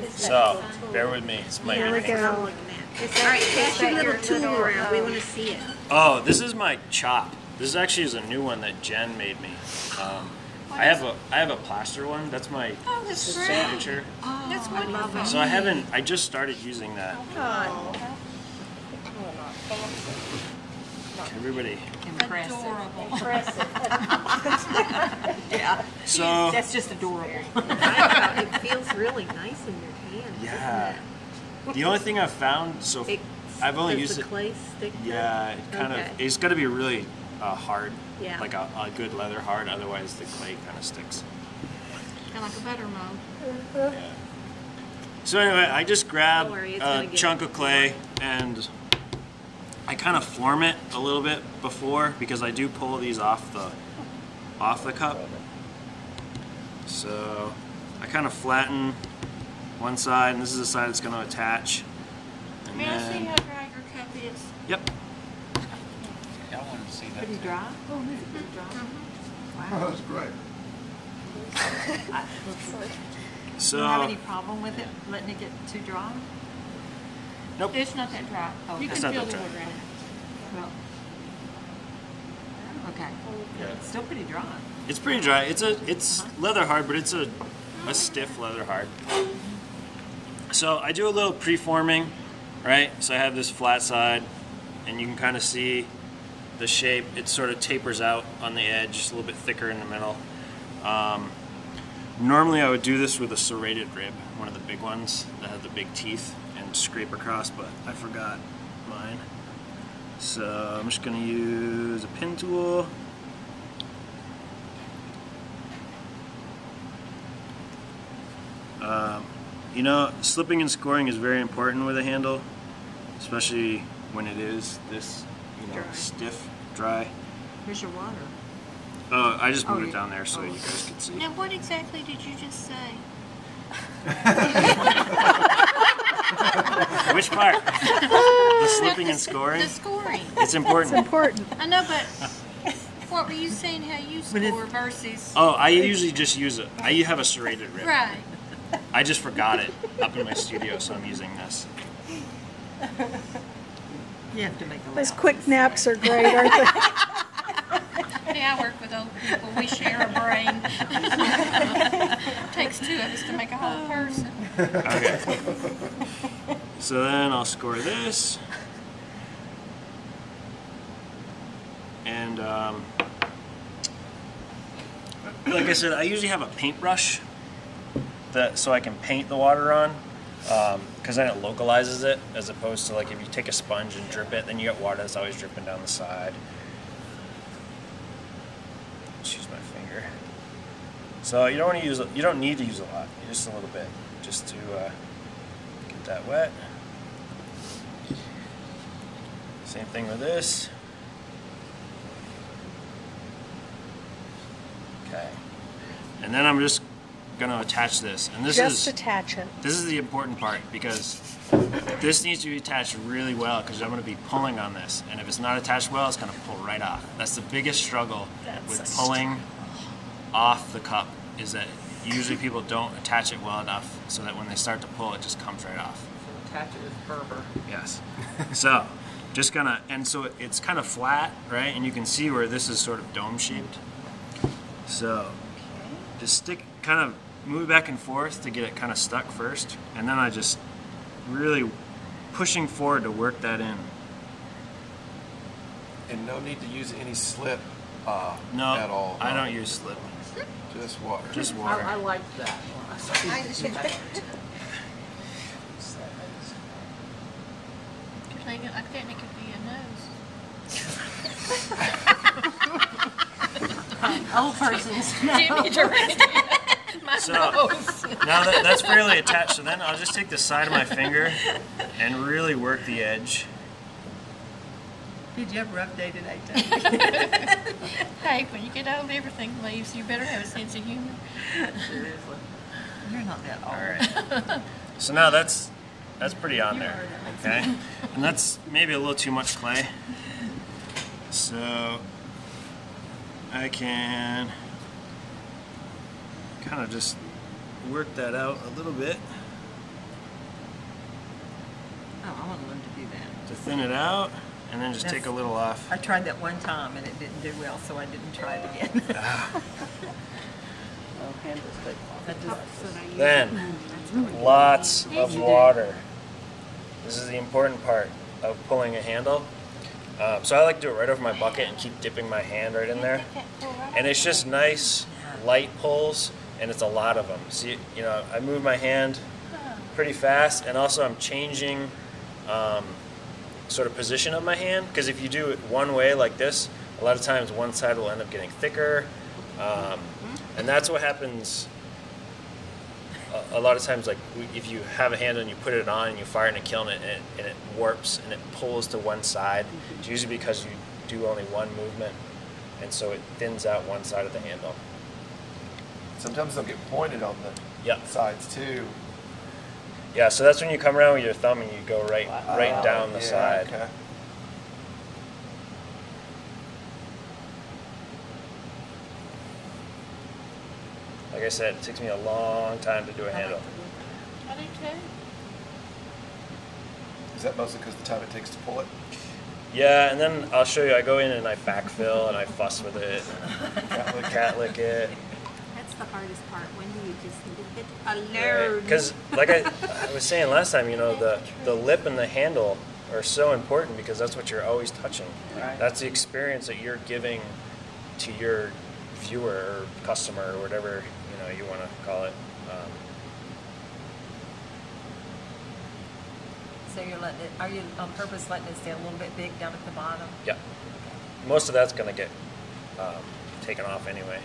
So, bear with me. It's my Here we go. All right, pass your little tool around. We want to see it. Oh, this is my chop. This actually is a new one that Jen made me. I have a plaster one. That's my signature. Oh, that's wonderful. So I just started using that. Everybody. Impressive. Yeah. So That's just adorable. It feels really nice in your hand. yeah. The only thing I've found I've only used the clay stick? Yeah, it kind of. It's got to be really hard. Yeah. Like a good leather hard. Otherwise, the clay kind of sticks. Kind of like a butter mold. Yeah. So anyway, I just grab worry, a chunk of clay and I kind of form it a little bit before because I do pull these off the cup. So I kind of flatten one side, and this is the side that's going to attach. And May I see how dry your cup is? Yep. I wanted to see that. Pretty dry? Oh, is it pretty dry? Oh, that's great. So Do you have any problem with it, letting it get too dry? nope. It's not that dry. Oh, You okay. can It's not feel that the dry. water in it. Well, okay. Yeah. It's still pretty dry. It's pretty dry. It's leather hard, but it's a stiff leather hard. So I do a little preforming, right? So I have this flat side, and you can kind of see the shape. It sort of tapers out on the edge, it's a little bit thicker in the middle. Normally I would do this with a serrated rib, one of the big ones that have the big teeth, and scrape across, but I forgot mine. So I'm just going to use a pin tool. You know, slipping and scoring is very important with a handle, especially when it is this, stiff, dry. Here's your water. Oh, I just moved it down there so you guys could see. Now, what exactly did you just say? Which part? The slipping and scoring? The scoring. It's important. It's important. I know, but what were you saying how you score versus... Oh, I usually just use it. I have a serrated rib. Right. I just forgot it up in my studio, so I'm using this. You have to make a Those quick naps are great, aren't they? Hey, I work with old people. We share a brain. Takes two of us to make a whole person. Okay. So then I'll score this. And like I said, I usually have a paintbrush so I can paint the water on, because then it localizes it, as opposed to like if you take a sponge and drip it, then you get water that's always dripping down the side. Let's use my finger. So you don't need to use a lot, just a little bit, just to get that wet. Same thing with this. Okay, and then I'm just going to attach this, and Just attach it. this is the important part, because this needs to be attached really well, because I'm going to be pulling on this, and if it's not attached well, it's going to pull right off. That's the biggest struggle with pulling off the cup, is that usually people don't attach it well enough so that when they start to pull, it just comes right off. So attach it with Berber. Yes. So just gonna, and so it's kind of flat, right? And you can see where this is sort of dome shaped. So just kind of move it back and forth to get it kind of stuck first, and then I just really pushing forward to work that in. And no need to use any slip No, at all. I don't use slip. Just water. Just water. I like that. I think it could be a nose. Old person's. Jimmy Durant. My So nose. now that's fairly attached, so then I'll just take the side of my finger and really work the edge. Did you have a rough day today, Tony? Hey, when you get old, everything leaves. You better have a sense of humor. Seriously. You're not that old. All right. So now that's pretty on there, okay? And that's maybe a little too much clay. So I can kind of just work that out a little bit. I want to learn to do that. to thin it out, and then just take a little off. I tried that one time and it didn't do well, so I didn't try it again. Then, lots of water. This is the important part of pulling a handle. So I like to do it right over my bucket and keep dipping my hand right in there. And it's just nice, light pulls, and it's a lot of them. See, you know, I move my hand pretty fast, and also I'm changing sort of position of my hand, because if you do it one way like this, a lot of times one side will end up getting thicker, and that's what happens a lot of times. Like if you have a handle and you put it on and you fire it in a kiln, and it warps and it pulls to one side, it's usually because you do only one movement, and so it thins out one side of the handle. Sometimes they'll get pointed on the Yep. sides too. Yeah, so that's when you come around with your thumb and you go right down the Yeah, side. Okay. Like I said, it takes me a long time to do a handle. I do too. Is that mostly because the time it takes to pull it? Yeah, and then I'll show you, I go in and I backfill and I fuss with it, cat lick it. That's the hardest part. When do you just leave it alone? Because like I was saying last time, you know, the lip and the handle are so important because that's what you're always touching. Right. That's the experience that you're giving to your viewer or customer or whatever, you know, you want to call it. So you're letting it, are you on purpose letting it stay a little bit big down at the bottom? Yeah. Most of that's going to get taken off anyway.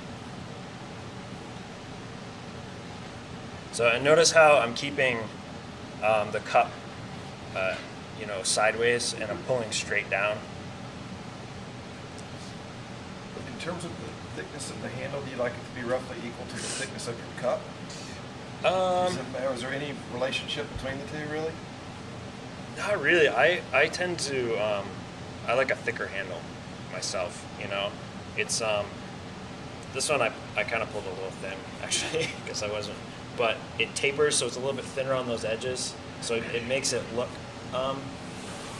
So and notice how I'm keeping the cup, you know, sideways, and I'm pulling straight down. In terms of the thickness of the handle, do you like it to be roughly equal to the thickness of your cup? Is there any relationship between the two, really? Not really. I tend to I like a thicker handle myself. You know, it's this one I kind of pulled a little thin actually because I wasn't, but it tapers so it's a little bit thinner on those edges, so it makes it look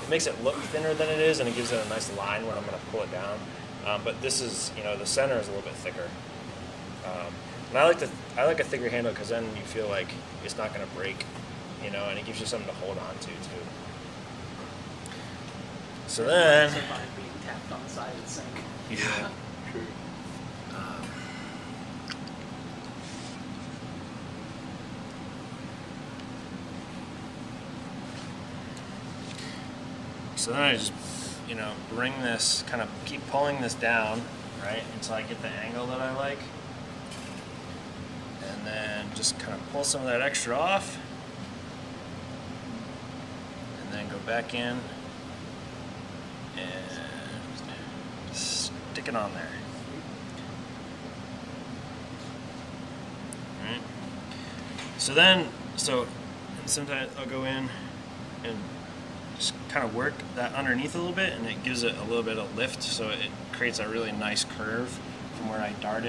thinner than it is, and it gives it a nice line when I'm going to pull it down. But this is, you know, the center is a little bit thicker. And I like a thicker handle because then you feel like it's not going to break, you know, and it gives you something to hold on to too. So then, Somebody being tapped on the side of the sink. yeah. True. So then I just, you know, bring this, kind of keep pulling this down, right, until I get the angle that I like. And then just kind of pull some of that extra off. And then go back in and stick it on there. All right. So then, sometimes I'll go in and just kind of work that underneath a little bit, and it gives it a little bit of lift, so it creates a really nice curve from where I darted.